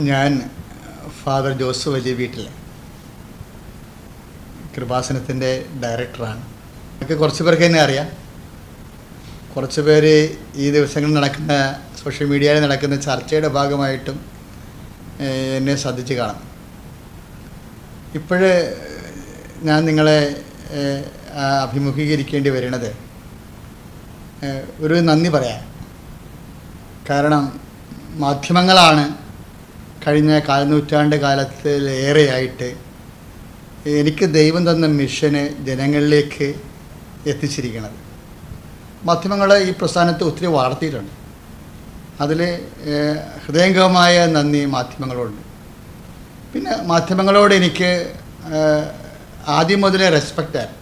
ഞാൻ ഫാദർ ജോസ് വലിയ വീട്ടിൽ കൃപാസനത്തിൻ്റെ ഡയറക്ടറാണ്. എനിക്ക് കുറച്ച് പേർക്ക് എന്നെ അറിയാം. കുറച്ച് പേര് ഈ ദിവസങ്ങളിൽ നടക്കുന്ന സോഷ്യൽ മീഡിയയിൽ നടക്കുന്ന ചർച്ചയുടെ ഭാഗമായിട്ടും എന്നെ ശ്രദ്ധിച്ച് കാണും. ഇപ്പോഴേ ഞാൻ നിങ്ങളെ അഭിമുഖീകരിക്കേണ്ടി വരുന്നത് ഒരു നന്ദി പറയാം. കാരണം മാധ്യമങ്ങളാണ് കഴിഞ്ഞ കാൽനൂറ്റാണ്ട് കാലത്തിലേറെയായിട്ട് എനിക്ക് ദൈവം തന്ന മിഷന് ജനങ്ങളിലേക്ക് എത്തിച്ചിരിക്കുന്നത്. മാധ്യമങ്ങൾ ഈ പ്രസ്ഥാനത്തെ ഒത്തിരി വളർത്തിയിട്ടുണ്ട്. അതിൽ ഹൃദയംഗമായ നന്ദി മാധ്യമങ്ങളോടുണ്ട്. പിന്നെ മാധ്യമങ്ങളോട് എനിക്ക് ആദ്യം മുതലേ റെസ്പെക്റ്റാണ്.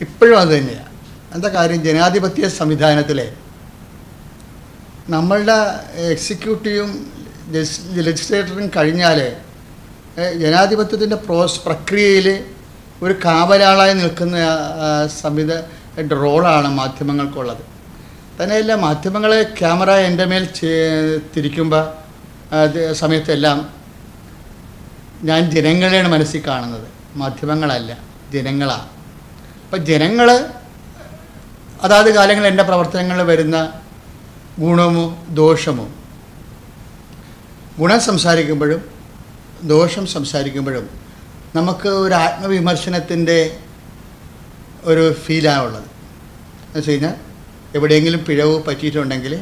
ഇപ്പോഴും അത് തന്നെയാണ്. എന്താ കാര്യം, ജനാധിപത്യ സംവിധാനത്തിലെ നമ്മളുടെ എക്സിക്യൂട്ടീവും ലെജിസ്ലേറ്ററും കഴിഞ്ഞാൽ ജനാധിപത്യത്തിൻ്റെ പ്രക്രിയയിൽ ഒരു കാവലാളായി നിൽക്കുന്ന റോളാണ് മാധ്യമങ്ങൾക്കുള്ളത്. തന്നെയല്ല, മാധ്യമങ്ങൾ ക്യാമറ എൻ്റെ മേൽ തിരിക്കുമ്പോൾ സമയത്തെല്ലാം ഞാൻ ജനങ്ങളെയാണ് മനസ്സിൽ കാണുന്നത്, മാധ്യമങ്ങളല്ല, ജനങ്ങളാണ്. അപ്പം ജനങ്ങൾ അതാത് കാലങ്ങളിൽ എൻ്റെ പ്രവർത്തനങ്ങളിൽ വരുന്ന ഗുണമോ ദോഷമോ, ഗുണം സംസാരിക്കുമ്പോഴും ദോഷം സംസാരിക്കുമ്പോഴും നമുക്ക് ഒരു ആത്മവിമർശനത്തിൻ്റെ ഒരു ഫീലാണുള്ളത്. എന്ന് വെച്ച് കഴിഞ്ഞാൽ എവിടെയെങ്കിലും പിഴവ് പറ്റിയിട്ടുണ്ടെങ്കിൽ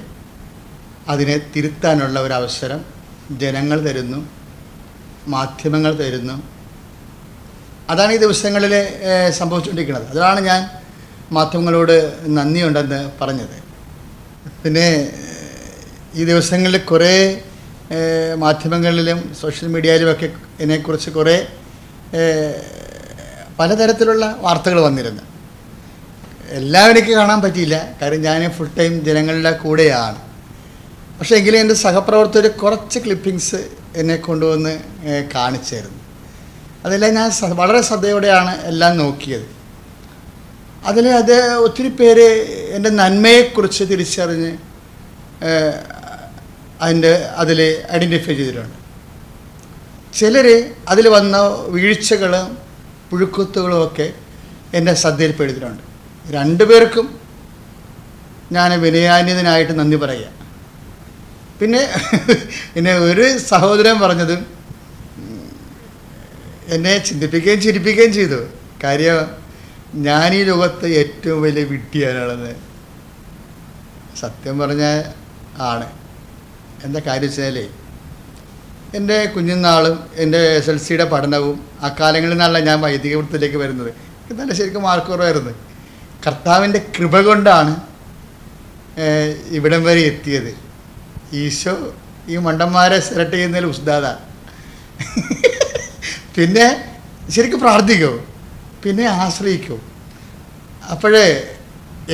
അതിനെ തിരുത്താനുള്ള ഒരു അവസരം ജനങ്ങൾ തരുന്നു, മാധ്യമങ്ങൾ തരുന്നു. അതാണ് ഈ ദിവസങ്ങളിൽ സംഭവിച്ചുകൊണ്ടിരിക്കുന്നത്. അതാണ് ഞാൻ മാധ്യമങ്ങളോട് നന്ദിയുണ്ടെന്ന് പറഞ്ഞത്. പിന്നെ ഈ ദിവസങ്ങളിൽ കുറേ മാധ്യമങ്ങളിലും സോഷ്യൽ മീഡിയയിലുമൊക്കെ ഇതിനെക്കുറിച്ച് കുറേ പലതരത്തിലുള്ള വാർത്തകൾ വന്നിരുന്നു. എല്ലാം എനിക്ക് കാണാൻ പറ്റിയില്ല, കാര്യം ഞാൻ ഫുൾ ടൈം ജനങ്ങളുടെ കൂടെയാണ്. പക്ഷേ എങ്കിലും എൻ്റെ സഹപ്രവർത്തകർ കുറച്ച് ക്ലിപ്പിങ്സ് എന്നെ കൊണ്ടുവന്ന് കാണിച്ചായിരുന്നു. അതെല്ലാം ഞാൻ വളരെ ശ്രദ്ധയോടെയാണ് എല്ലാം നോക്കിയത്. അത് ഒത്തിരി പേര് എൻ്റെ നന്മയെക്കുറിച്ച് തിരിച്ചറിഞ്ഞ് അതിൽ ഐഡൻറ്റിഫൈ ചെയ്തിട്ടുണ്ട്. ചിലർ അതിൽ വന്ന വീഴ്ചകളും പുഴുക്കുത്തുകളും ഒക്കെ എൻ്റെ ശ്രദ്ധയിൽപ്പെടുത്തിയിട്ടുണ്ട്. രണ്ടുപേർക്കും ഞാൻ വിനയാന്വിതനായിട്ട് നന്ദി പറയുക. പിന്നെ ഒരു സഹോദരൻ പറഞ്ഞത് എന്നെ ചിന്തിപ്പിക്കുകയും ചിരിപ്പിക്കുകയും ചെയ്തു. കാര്യം, ഞാൻ ഈ ലോകത്ത് ഏറ്റവും വലിയ വിഡ്ഢിയാണെന്ന് സത്യം പറഞ്ഞാൽ ആണ്. എന്താ കാര്യം വെച്ചാൽ, എൻ്റെ കുഞ്ഞുനാളും എൻ്റെ SLCയുടെ പഠനവും ആ കാലങ്ങളിൽ നിന്നല്ല ഞാൻ വൈദിക വൃത്തിയിലേക്ക് വരുന്നത്. നല്ല ശരിക്കും മാർക്ക് കുറവായിരുന്നു. കർത്താവിൻ്റെ കൃപ കൊണ്ടാണ് ഇവിടം വരെ എത്തിയത്. ഈശോ ഈ മണ്ടന്മാരെ സെലക്ട് ചെയ്യുന്നതിൽ ഉസ്താദാണ്. പിന്നെ ശരിക്കും പ്രാർത്ഥിക്കൂ, പിന്നെ ആശ്രയിക്കൂ. അപ്പോഴേ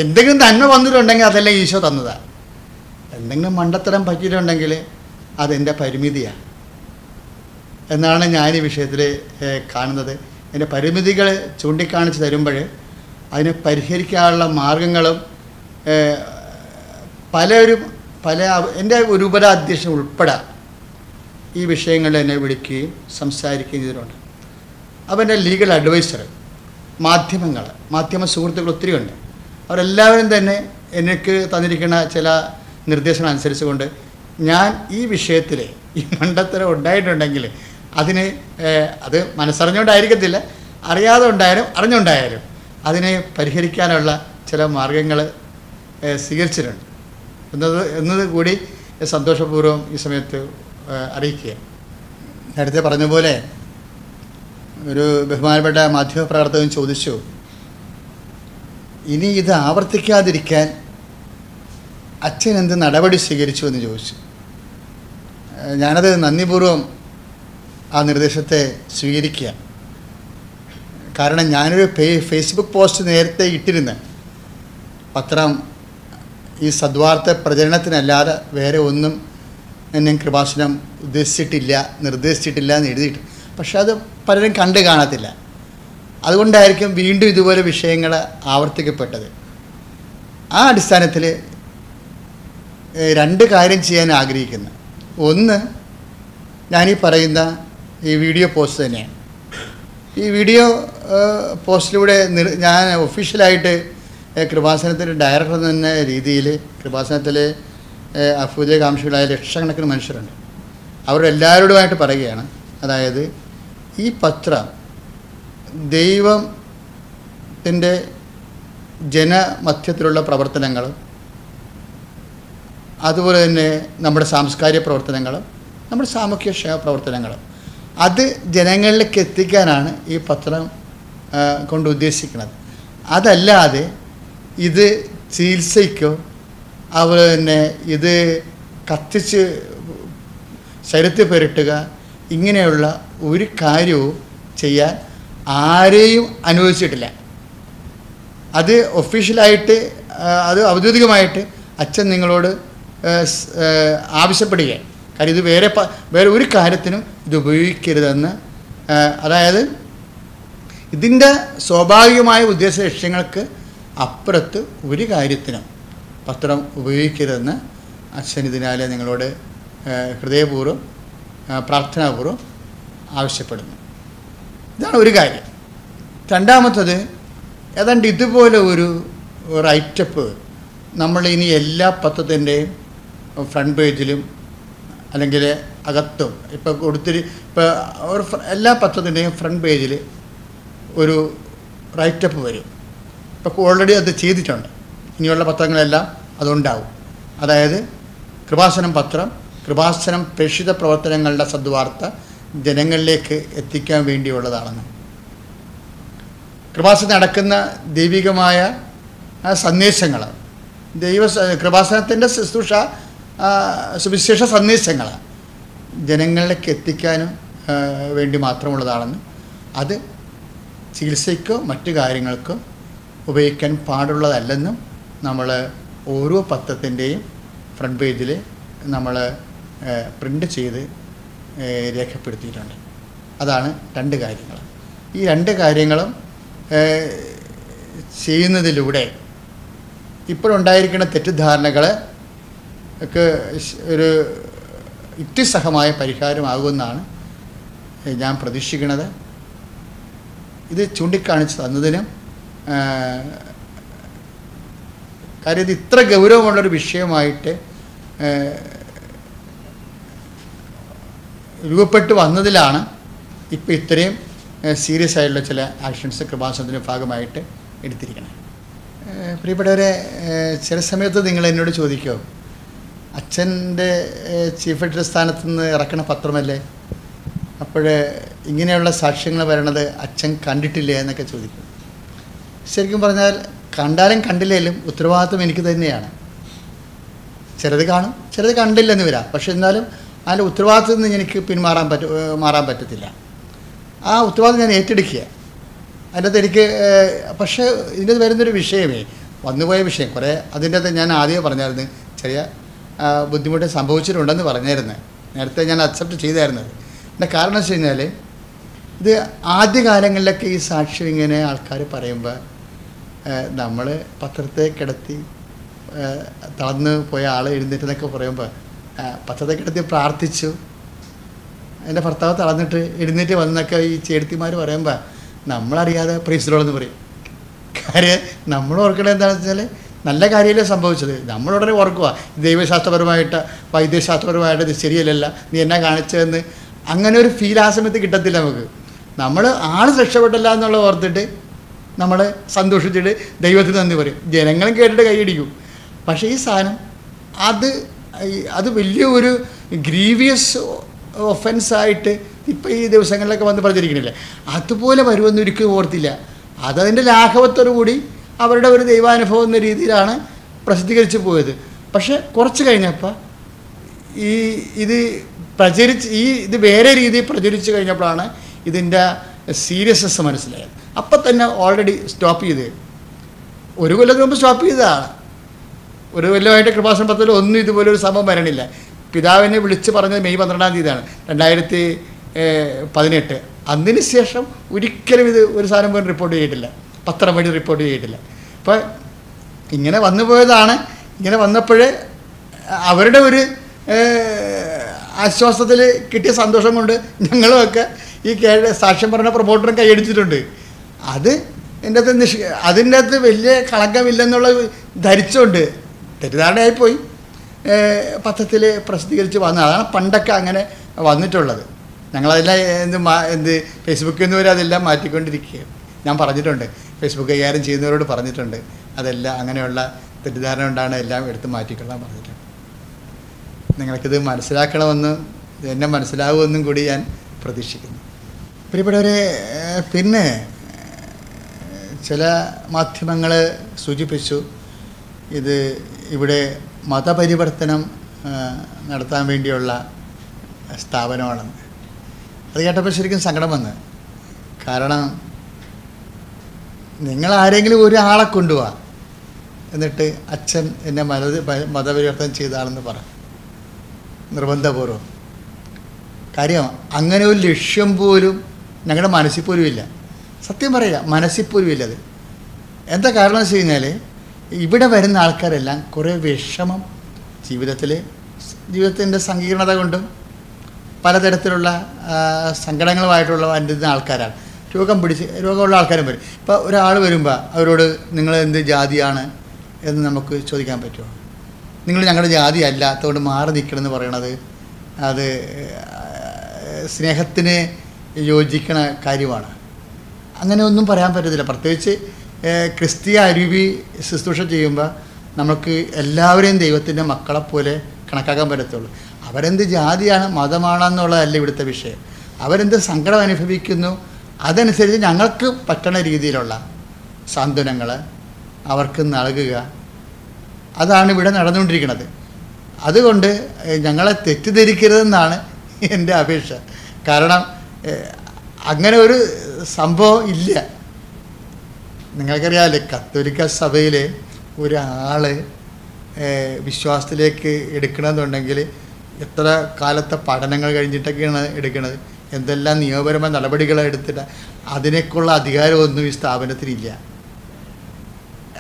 എന്തെങ്കിലും നന്മ വന്നിട്ടുണ്ടെങ്കിൽ അതെല്ലാം ഈശോ തന്നതാണ്. എന്തെങ്കിലും മണ്ടത്തരം പറ്റിയിട്ടുണ്ടെങ്കിൽ അതെൻ്റെ പരിമിതിയാണ് എന്നാണ് ഞാൻ ഈ വിഷയത്തിൽ കാണുന്നത്. എൻ്റെ പരിമിതികൾ ചൂണ്ടിക്കാണിച്ച് തരുമ്പോൾ അതിനെ പരിഹരിക്കാനുള്ള മാർഗങ്ങളും എൻ്റെ ഒരു ഉപരാധ്യക്ഷൻ ഉൾപ്പെടെ ഈ വിഷയങ്ങളിൽ എന്നെ വിളിക്കുകയും സംസാരിക്കുകയും ചെയ്തിട്ടുണ്ട്. അപ്പോൾ എൻ്റെ ലീഗൽ അഡ്വൈസർ, മാധ്യമ സുഹൃത്തുക്കൾ ഒത്തിരിയുണ്ട്. അവരെല്ലാവരും തന്നെ എനിക്ക് തന്നിരിക്കുന്ന ചില നിർദ്ദേശങ്ങൾ അനുസരിച്ചുകൊണ്ട് ഞാൻ ഈ വിഷയത്തിൽ ഈ മണ്ടത്തരം ഉണ്ടായിട്ടുണ്ടെങ്കിൽ അത് മനസ്സറിഞ്ഞുകൊണ്ടായിരിക്കത്തില്ല, അറിയാതെ ഉണ്ടായാലും അറിഞ്ഞുണ്ടായാലും അതിനെ പരിഹരിക്കാനുള്ള ചില മാർഗങ്ങൾ സ്വീകരിച്ചിട്ടുണ്ട് എന്നത് കൂടി സന്തോഷപൂർവ്വം ഈ സമയത്ത് അറിയിക്കുക. നേരത്തെ പറഞ്ഞ പോലെ ഒരു ബഹുമാനപ്പെട്ട മാധ്യമപ്രവർത്തകൻ ചോദിച്ചു, ഇനി ഇത് ആവർത്തിക്കാതിരിക്കാൻ അച്ഛൻ എന്ത് നടപടി സ്വീകരിച്ചു എന്ന് ചോദിച്ചു. ഞാനത് നന്ദിപൂർവ്വം ആ നിർദ്ദേശത്തെ സ്വീകരിക്കുക. കാരണം ഞാനൊരു ഫേസ്ബുക്ക് പോസ്റ്റ് നേരത്തെ ഇട്ടിരുന്ന പത്രം ഈ സദ്വാർത്ത പ്രചരണത്തിനല്ലാതെ വേറെ ഒന്നും എന്നെ കൃപാസനം നിർദ്ദേശിച്ചിട്ടില്ല എന്ന് എഴുതിയിട്ട്. പക്ഷെ അത് പലരും കണ്ടു കാണത്തില്ല. അതുകൊണ്ടായിരിക്കും വീണ്ടും ഇതുപോലെ വിഷയങ്ങൾ ആവർത്തിക്കപ്പെട്ടത്. ആ അടിസ്ഥാനത്തിൽ രണ്ട് കാര്യം ചെയ്യാൻ ആഗ്രഹിക്കുന്നു. ഒന്ന്, ഞാനീ പറയുന്ന ഈ വീഡിയോ പോസ്റ്റ് തന്നെയാണ്. ഈ വീഡിയോ പോസ്റ്റിലൂടെ ഞാൻ ഒഫീഷ്യലായിട്ട് കൃപാസനത്തിൻ്റെ ഡയറക്ടർ എന്ന രീതിയിൽ കൃപാസനത്തിലെ അഭ്യുദയകാംക്ഷികളായ ലക്ഷക്കണക്കിന് മനുഷ്യരുണ്ട്. അവരുടെ എല്ലാവരോടുമായിട്ട് പറയുകയാണ്, അതായത് ഈ പത്രം ദൈവത്തിൻ്റെ ജനമധ്യത്തിലുള്ള പ്രവർത്തനങ്ങളും അതുപോലെ തന്നെ നമ്മുടെ സാംസ്കാരിക പ്രവർത്തനങ്ങളും നമ്മുടെ സാമൂഹ്യ ക്ഷേമ പ്രവർത്തനങ്ങളും അത് ജനങ്ങളിലേക്ക് എത്തിക്കാനാണ് ഈ പത്രം കൊണ്ട് ഉദ്ദേശിക്കുന്നത്. അതല്ലാതെ ഇത് ചികിത്സയ്ക്കോ അതുപോലെ തന്നെ ഇത് കത്തിച്ച് ശരീരത്തിൽ പുരട്ടുക ഇങ്ങനെയുള്ള ഒരു കാര്യവും ചെയ്യാൻ ആരെയും അനുവദിച്ചിട്ടില്ല. അത് ഒഫീഷ്യലായിട്ട് അത് ഔദ്യോഗികമായിട്ട് അച്ഛൻ നിങ്ങളോട് ആവശ്യപ്പെടുകയാണ്. കാര്യം ഇത് വേറെ ഒരു കാര്യത്തിനും ഇത് ഉപയോഗിക്കരുതെന്ന്. അതായത് ഇതിൻ്റെ സ്വാഭാവികമായ ഉദ്ദേശ ലക്ഷ്യങ്ങൾക്ക് അപ്പുറത്ത് ഒരു കാര്യത്തിനും പത്രം ഉപയോഗിക്കരുതെന്ന് അച്ഛൻ ഇതിനാലെ നിങ്ങളോട് ഹൃദയപൂർവ്വം പ്രാർത്ഥനാപൂർവ്വം ആവശ്യപ്പെടുന്നു. ഇതാണ് ഒരു കാര്യം. രണ്ടാമത്തത്, ഏതാണ്ട് ഇതുപോലെ ഒരു റൈറ്റപ്പ് നമ്മൾ ഇനി എല്ലാ പത്രത്തിൻ്റെയും ഫ്രണ്ട് പേജിലും അല്ലെങ്കിൽ അകത്തും ഇപ്പോൾ ഇപ്പോൾ എല്ലാ പത്രത്തിൻ്റെയും ഫ്രണ്ട് പേജിൽ ഒരു റൈറ്റപ്പ് വരും. ഇപ്പോൾ ഓൾറെഡി അത് ചെയ്തിട്ടുണ്ട്. ഇനിയുള്ള പത്രങ്ങളെല്ലാം അതുണ്ടാവും. അതായത് കൃപാസനം പത്രം, കൃപാസനം പ്രേക്ഷിത പ്രവർത്തനങ്ങളുടെ സദ്വാർത്ത ജനങ്ങളിലേക്ക് എത്തിക്കാൻ വേണ്ടിയുള്ളതാണെന്ന്. കൃപാസനം നടക്കുന്ന ദൈവികമായ സന്ദേശങ്ങൾ, കൃപാസനത്തിൻ്റെ ശുശ്രൂഷ സുവിശേഷ സന്ദേശങ്ങൾ ജനങ്ങളിലേക്ക് എത്തിക്കാനും വേണ്ടി മാത്രമുള്ളതാണെന്ന്, അത് ചികിത്സയ്ക്കോ മറ്റു കാര്യങ്ങൾക്കോ ഉപയോഗിക്കാൻ പാടുള്ളതല്ലെന്നും നമ്മൾ ഓരോ പത്രത്തിൻ്റെയും ഫ്രണ്ട് പേജിൽ നമ്മൾ പ്രിൻ്റ് ചെയ്ത് രേഖപ്പെടുത്തിയിട്ടുണ്ട്. അതാണ് രണ്ട് കാര്യങ്ങൾ. ഈ രണ്ട് കാര്യങ്ങളും ചെയ്യുന്നതിലൂടെ ഇപ്പോഴുണ്ടായിരിക്കുന്ന തെറ്റിദ്ധാരണകൾ ഒക്കെ ഒരു യുക്തിസഹമായ പരിഹാരമാകുമെന്നാണ് ഞാൻ പ്രതീക്ഷിക്കുന്നത്. ഇത് ചൂണ്ടിക്കാണിച്ച് തന്നതിനും, കാര്യം ഇത് ഇത്ര ഗൗരവമുള്ളൊരു വിഷയമായിട്ട് രൂപപ്പെട്ട് വന്നതിലാണ് ഇപ്പോൾ ഇത്രയും സീരിയസ് ആയിട്ടുള്ള ചില ആക്ഷൻസ് കൃപാസനത്തിൻ്റെ ഭാഗമായിട്ട് എടുത്തിരിക്കണം. പ്രിയപ്പെട്ടവരെ, ചില സമയത്ത് നിങ്ങൾ എന്നോട് ചോദിക്കുമോ, അച്ഛൻ്റെ ചീഫ് എഡിറ്റർ സ്ഥാനത്ത് നിന്ന് ഇറക്കണ പത്രമല്ലേ, അപ്പോൾ ഇങ്ങനെയുള്ള സാക്ഷ്യങ്ങൾ വരണത് അച്ഛൻ കണ്ടിട്ടില്ലേ എന്നൊക്കെ ചോദിക്കും. ശരിക്കും പറഞ്ഞാൽ കണ്ടാലും കണ്ടില്ലേലും ഉത്തരവാദിത്വം എനിക്ക് തന്നെയാണ്. ചിലത് കാണും, ചിലത് കണ്ടില്ലെന്ന് വരാം. പക്ഷെ എന്നാലും അതിൻ്റെ ഉത്തരവാദിത്വത്തിൽ നിന്ന് എനിക്ക് മാറാൻ പറ്റത്തില്ല. ആ ഉത്തരവാദിത്വം ഞാൻ ഏറ്റെടുക്കുക. അതിൻ്റെ അകത്ത് എനിക്ക് പക്ഷേ ഇതിൻ്റെ വരുന്നൊരു വിഷയമേ വന്നുപോയ വിഷയം കുറേ അതിൻ്റെ അകത്ത് ഞാൻ ആദ്യമേ പറഞ്ഞായിരുന്നു, ചെറിയ ബുദ്ധിമുട്ട് സംഭവിച്ചിട്ടുണ്ടെന്ന് പറഞ്ഞായിരുന്നു. നേരത്തെ ഞാൻ അക്സെപ്റ്റ് ചെയ്തായിരുന്നത്. എൻ്റെ കാരണം വെച്ച് കഴിഞ്ഞാൽ ഇത് ആദ്യകാലങ്ങളിലൊക്കെ ഈ സാക്ഷ്യം ഇങ്ങനെ ആൾക്കാർ പറയുമ്പോൾ നമ്മൾ പത്രത്തെ കിടത്തി തളർന്ന് പോയ ആൾ എഴുന്നേറ്റെന്നൊക്കെ പറയുമ്പോൾ പത്രത്തെ കിടത്തി പ്രാർത്ഥിച്ചു, എൻ്റെ ഭർത്താവ് തളർന്നിട്ട് എഴുന്നേറ്റ് വന്നൊക്കെ ഈ ചേർത്തിമാർ പറയുമ്പോൾ നമ്മളറിയാതെ പ്രൈസിലോളെന്ന് പറയും. കാര്യം നമ്മൾ ഓർക്കണത് എന്താണെന്ന് വെച്ചാൽ നല്ല കാര്യമല്ലേ സംഭവിച്ചത്. നമ്മളുടനെ ഓർക്കുക ദൈവശാസ്ത്രപരമായിട്ട് വൈദ്യശാസ്ത്രപരമായിട്ട് ഇത് ശരിയല്ലല്ല, നീ എന്നാ കാണിച്ചതെന്ന് അങ്ങനെ ഒരു ഫീൽ ആ സമയത്ത് കിട്ടത്തില്ല നമുക്ക്. നമ്മൾ ആൾ രക്ഷപ്പെട്ടല്ല എന്നുള്ള ഓർത്തിട്ട് നമ്മൾ സന്തോഷിച്ചിട്ട് ദൈവത്തിന് നന്ദി പറയും. ജനങ്ങളും കേട്ടിട്ട് കൈയടിക്കും. പക്ഷേ ഈ സാധനം അത് വലിയ ഒരു ഗ്രീവിയസ് ഒഫൻസായിട്ട് ഇപ്പോൾ ഈ ദിവസങ്ങളിലൊക്കെ വന്ന് പറഞ്ഞിരിക്കണില്ലേ, അതുപോലെ വരുമെന്ന് ഒരിക്കലും ഓർത്തില്ല. അതതിൻ്റെ ലാഘവത്തോടു കൂടി അവരുടെ ഒരു ദൈവാനുഭവം എന്ന രീതിയിലാണ് പ്രസിദ്ധീകരിച്ച് പോയത്. പക്ഷേ കുറച്ച് കഴിഞ്ഞപ്പോൾ ഇത് വേറെ രീതിയിൽ പ്രചരിച്ച് കഴിഞ്ഞപ്പോഴാണ് ഇതിൻ്റെ സീരിയസ്നെസ് മനസ്സിലായത്. അപ്പം തന്നെ ഓൾറെഡി സ്റ്റോപ്പ് ചെയ്ത്, ഒരു കൊല്ലത്തിന് മുമ്പ് സ്റ്റോപ്പ് ചെയ്തതാണ്. ഒരു കൊല്ലമായിട്ട് കൃപാസന പത്രത്തിൽ ഒന്നും ഇതുപോലൊരു സംഭവം വരണില്ല. പിതാവിനെ വിളിച്ച് പറഞ്ഞത് മെയ് 12-ാം തീയതിയാണ് 2018. അതിന് ശേഷം ഒരിക്കലും ഇത് ഒരു സാധനം പോലും റിപ്പോർട്ട് ചെയ്തിട്ടില്ല, പത്രം വഴി റിപ്പോർട്ട് ചെയ്തിട്ടില്ല. അപ്പോൾ ഇങ്ങനെ വന്നു പോയതാണ്. ഇങ്ങനെ വന്നപ്പോൾ അവരുടെ ഒരു ആശ്വാസത്തിൽ കിട്ടിയ സന്തോഷം കൊണ്ട് ഞങ്ങളുമൊക്കെ ഈ സാക്ഷ്യം പറഞ്ഞ പ്രൊമോട്ടറും കൈയടിച്ചിട്ടുണ്ട്. അത് എൻ്റെ അകത്ത് അതിൻ്റെ അകത്ത് വലിയ കളങ്കമില്ലെന്നുള്ള ധരിച്ചുകൊണ്ട് തെറ്റിദ്ധാരണയായിപ്പോയി പത്രത്തിൽ പ്രസിദ്ധീകരിച്ച് വന്നത്. അതാണ് പണ്ടൊക്കെ അങ്ങനെ വന്നിട്ടുള്ളത്. ഞങ്ങളതെല്ലാം എന്ത് ഫേസ്ബുക്കിൽ നിന്ന് വരെ അതെല്ലാം മാറ്റിക്കൊണ്ടിരിക്കുകയാണ്. ഞാൻ പറഞ്ഞിട്ടുണ്ട്, ഫേസ്ബുക്ക് കൈകാര്യം ചെയ്യുന്നവരോട് പറഞ്ഞിട്ടുണ്ട്, അതെല്ലാം അങ്ങനെയുള്ള തെറ്റിദ്ധാരണ കൊണ്ടാണ് എല്ലാം എടുത്ത് മാറ്റിക്കൊള്ളാൻ പറഞ്ഞിട്ടുണ്ട്. നിങ്ങൾക്കിത് മനസ്സിലാക്കണമെന്ന് എന്നെ മനസ്സിലാവുമെന്നും കൂടി ഞാൻ പ്രതീക്ഷിക്കുന്നു. പ്രിയപ്പെട്ടവരെ, പിന്നെ ചില മാധ്യമങ്ങൾ സൂചിപ്പിച്ചു ഇത് ഇവിടെ മതപരിവർത്തനം നടത്താൻ വേണ്ടിയുള്ള സ്ഥാപനമാണെന്ന്. അത് കേട്ടപ്പോൾ ശരിക്കും സങ്കടം വന്ന്. കാരണം നിങ്ങൾ ആരെങ്കിലും ഒരാളെ കൊണ്ടുപോവാ, എന്നിട്ട് അച്ഛൻ എന്നെ മതപരിവർത്തനം ചെയ്താണെന്ന് പറ, നിർബന്ധപൂർവ്വം. കാര്യം അങ്ങനെ ഒരു ലക്ഷ്യം പോലും ഞങ്ങളുടെ മനസ്സിൽ പോലും ഇല്ല. സത്യം പറയുക, മനസ്സിൽ പോലും ഇല്ലത്. എന്താ കാരണം വെച്ച് കഴിഞ്ഞാൽ ഇവിടെ വരുന്ന ആൾക്കാരെല്ലാം കുറേ വിഷമം ജീവിതത്തിൻ്റെ സങ്കീർണത കൊണ്ടും പലതരത്തിലുള്ള സങ്കടങ്ങളുമായിട്ടുള്ള വരുന്ന ആൾക്കാരാണ്. രോഗമുള്ള ആൾക്കാരും വരും. ഇപ്പോൾ ഒരാൾ വരുമ്പോൾ അവരോട് നിങ്ങൾ എന്ത് ജാതിയാണ് എന്ന് നമുക്ക് ചോദിക്കാൻ പറ്റുമോ? നിങ്ങൾ ഞങ്ങളുടെ ജാതി അല്ലാത്തതുകൊണ്ട് മാറി നിൽക്കണമെന്ന് പറയണത് അത് സ്നേഹത്തിന് യോജിക്കണ കാര്യമാണ്. അങ്ങനെ ഒന്നും പറയാൻ പറ്റത്തില്ല. പ്രത്യേകിച്ച് ക്രിസ്തീയ അരുവി ശുശ്രൂഷ ചെയ്യുമ്പോൾ നമുക്ക് എല്ലാവരെയും ദൈവത്തിൻ്റെ മക്കളെപ്പോലെ കണക്കാക്കാൻ പറ്റത്തുള്ളൂ. അവരെന്ത് ജാതിയാണ് മതമാണെന്നുള്ളതല്ല ഇവിടുത്തെ വിഷയം. അവരെന്ത് സങ്കടം അനുഭവിക്കുന്നു അതനുസരിച്ച് ഞങ്ങൾക്ക് പറ്റണ രീതിയിലുള്ള സാന്ത്വനങ്ങൾ അവർക്ക് നൽകുക, അതാണ് ഇവിടെ നടന്നുകൊണ്ടിരിക്കുന്നത്. അതുകൊണ്ട് ഞങ്ങളെ തെറ്റിദ്ധരിക്കരുതെന്നാണ് എൻ്റെ അപേക്ഷ. കാരണം അങ്ങനെ ഒരു സംഭവം ഇല്ല. നിങ്ങൾക്കറിയാമല്ലേ, കത്തോലിക്ക സഭയിൽ ഒരാൾ വിശ്വാസത്തിലേക്ക് എടുക്കണമെന്നുണ്ടെങ്കിൽ എത്ര കാലത്തെ പഠനങ്ങൾ കഴിഞ്ഞിട്ടൊക്കെയാണ് എടുക്കുന്നത്, എന്തെല്ലാം നിയമപരമായ നടപടികൾ എടുത്തിട്ട് അതിനേക്കുള്ള അധികാരമൊന്നും ഈ സ്ഥാപനത്തിനില്ല.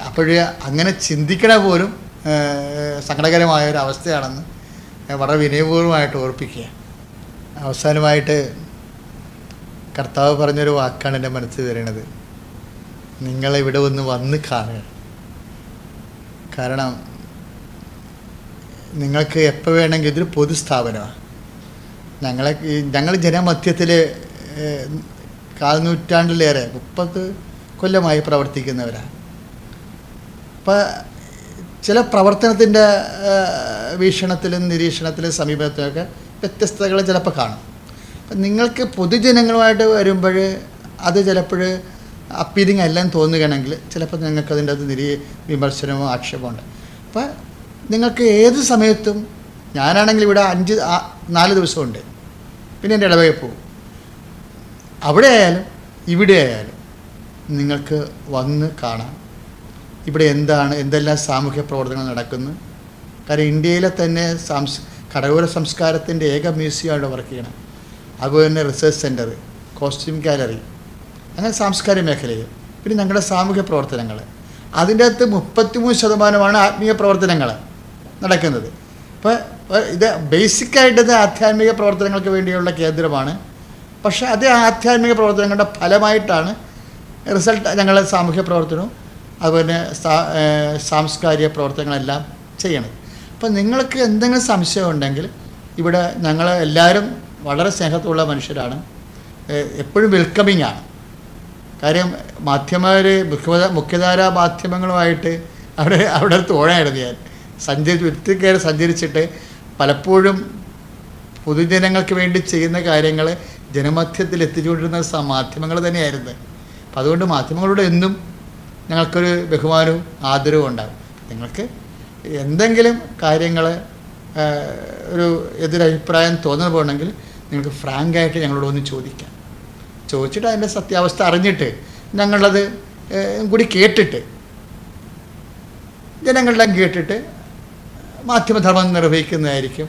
അപ്പോഴേ അങ്ങനെ ചിന്തിക്കണ പോലും സങ്കടകരമായ ഒരു അവസ്ഥയാണെന്ന് വളരെ വിനയപൂർവ്വമായിട്ട് ഓർപ്പിക്കുക. അവസാനമായിട്ട് കർത്താവ് പറഞ്ഞൊരു വാക്കാണ് എൻ്റെ മനസ്സിൽ തരുന്നത്, നിങ്ങളിവിടെ ഒന്ന് വന്ന് കാണുക. കാരണം നിങ്ങൾക്ക് എപ്പോൾ വേണമെങ്കിൽ ഇതൊരു പൊതുസ്ഥാപനമാണ്. ഞങ്ങൾ ജനമധ്യത്തിൽ 4 നൂറ്റാണ്ടിലേറെ 30 കൊല്ലമായി പ്രവർത്തിക്കുന്നവരാണ്. അപ്പോൾ ചില പ്രവർത്തനത്തിൻ്റെ വീക്ഷണത്തിലും നിരീക്ഷണത്തിലും സമീപനത്തിലൊക്കെ വ്യത്യസ്തതകൾ ചിലപ്പോൾ കാണും. അപ്പം നിങ്ങൾക്ക് പൊതുജനങ്ങളുമായിട്ട് വരുമ്പോൾ അത് ചിലപ്പോൾ അപ്പീലിംഗ് എല്ലാം തോന്നുകയാണെങ്കിൽ ചിലപ്പോൾ നിങ്ങൾക്ക് അതിൻ്റെ അത് വിമർശനമോ ആക്ഷേപമുണ്ട്. അപ്പോൾ നിങ്ങൾക്ക് ഏത് സമയത്തും, ഞാനാണെങ്കിൽ ഇവിടെ 4 ദിവസമുണ്ട്, പിന്നെ എൻ്റെ ഇടവകയിൽ പോകും. അവിടെ ആയാലും ഇവിടെ ആയാലും നിങ്ങൾക്ക് വന്ന് കാണാം ഇവിടെ എന്തെല്ലാം സാമൂഹ്യ പ്രവർത്തനങ്ങൾ നടക്കുന്നു. കാരണം ഇന്ത്യയിലെ തന്നെ കടലോര സംസ്കാരത്തിൻ്റെ ഏക മ്യൂസിയമാണ് വർക്ക് ചെയ്യണം. അതുപോലെ തന്നെ റിസർച്ച് സെൻറ്റർ, കോസ്റ്റ്യൂം ഗാലറി, അങ്ങനെ സാംസ്കാരിക മേഖലയിൽ പിന്നെ ഞങ്ങളുടെ സാമൂഹ്യ പ്രവർത്തനങ്ങൾ, അതിൻ്റെ അകത്ത് 33% ആത്മീയ പ്രവർത്തനങ്ങൾ നടക്കുന്നത്. അപ്പോൾ ഇത് ബേസിക്കായിട്ടത് ആധ്യാത്മിക പ്രവർത്തനങ്ങൾക്ക് വേണ്ടിയുള്ള കേന്ദ്രമാണ്. പക്ഷേ അതേ ആധ്യാത്മിക പ്രവർത്തനങ്ങളുടെ ഫലമായിട്ടാണ് റിസൾട്ട് ഞങ്ങൾ സാമൂഹ്യ പ്രവർത്തനവും അതുപോലെ സാംസ്കാരിക പ്രവർത്തനങ്ങളെല്ലാം ചെയ്യണം. അപ്പോൾ നിങ്ങൾക്ക് എന്തെങ്കിലും സംശയം ഉണ്ടെങ്കിൽ ഇവിടെ ഞങ്ങൾ എല്ലാവരും വളരെ സ്നേഹത്തുള്ള മനുഷ്യരാണ്, എപ്പോഴും വെൽക്കമിങ് ആണ്. കാര്യം മുഖ്യധാരാ മാധ്യമങ്ങളുമായിട്ട് അവിടെ തോഴായിരുന്നു ഞാൻ. വ്യക്തിക്കാർ സഞ്ചരിച്ചിട്ട് പലപ്പോഴും പൊതുജനങ്ങൾക്ക് വേണ്ടി ചെയ്യുന്ന കാര്യങ്ങൾ ജനമധ്യത്തിൽ എത്തിച്ചുകൊണ്ടിരുന്ന മാധ്യമങ്ങൾ തന്നെയായിരുന്നു. അപ്പം അതുകൊണ്ട് മാധ്യമങ്ങളോട് എന്നും ഞങ്ങൾക്കൊരു ബഹുമാനവും ആദരവും ഉണ്ടാകും. നിങ്ങൾക്ക് എന്തെങ്കിലും കാര്യങ്ങൾ ഒരു എതിരഭിപ്രായം തോന്നുന്ന പോകണമെങ്കിൽ നിങ്ങൾക്ക് ഫ്രാങ്കായിട്ട് ഞങ്ങളോട് ഒന്ന് ചോദിച്ചിട്ട് അതിൻ്റെ സത്യാവസ്ഥ അറിഞ്ഞിട്ട് ഞങ്ങളത് കൂടി കേട്ടിട്ട് ജനങ്ങളെല്ലാം കേട്ടിട്ട് മാധ്യമധർമ്മം നിർവഹിക്കുന്നതായിരിക്കും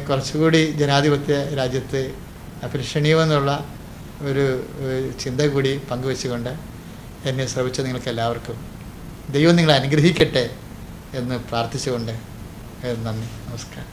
കുറച്ചുകൂടി ജനാധിപത്യ രാജ്യത്ത് അഭിലഷണീയമെന്നുള്ള ഒരു ചിന്ത കൂടി പങ്കുവെച്ചുകൊണ്ട് എന്നെ ശ്രമിച്ച നിങ്ങൾക്ക് എല്ലാവർക്കും ദൈവം നിങ്ങളെ അനുഗ്രഹിക്കട്ടെ എന്ന് പ്രാർത്ഥിച്ചുകൊണ്ട് നന്ദി, നമസ്കാരം.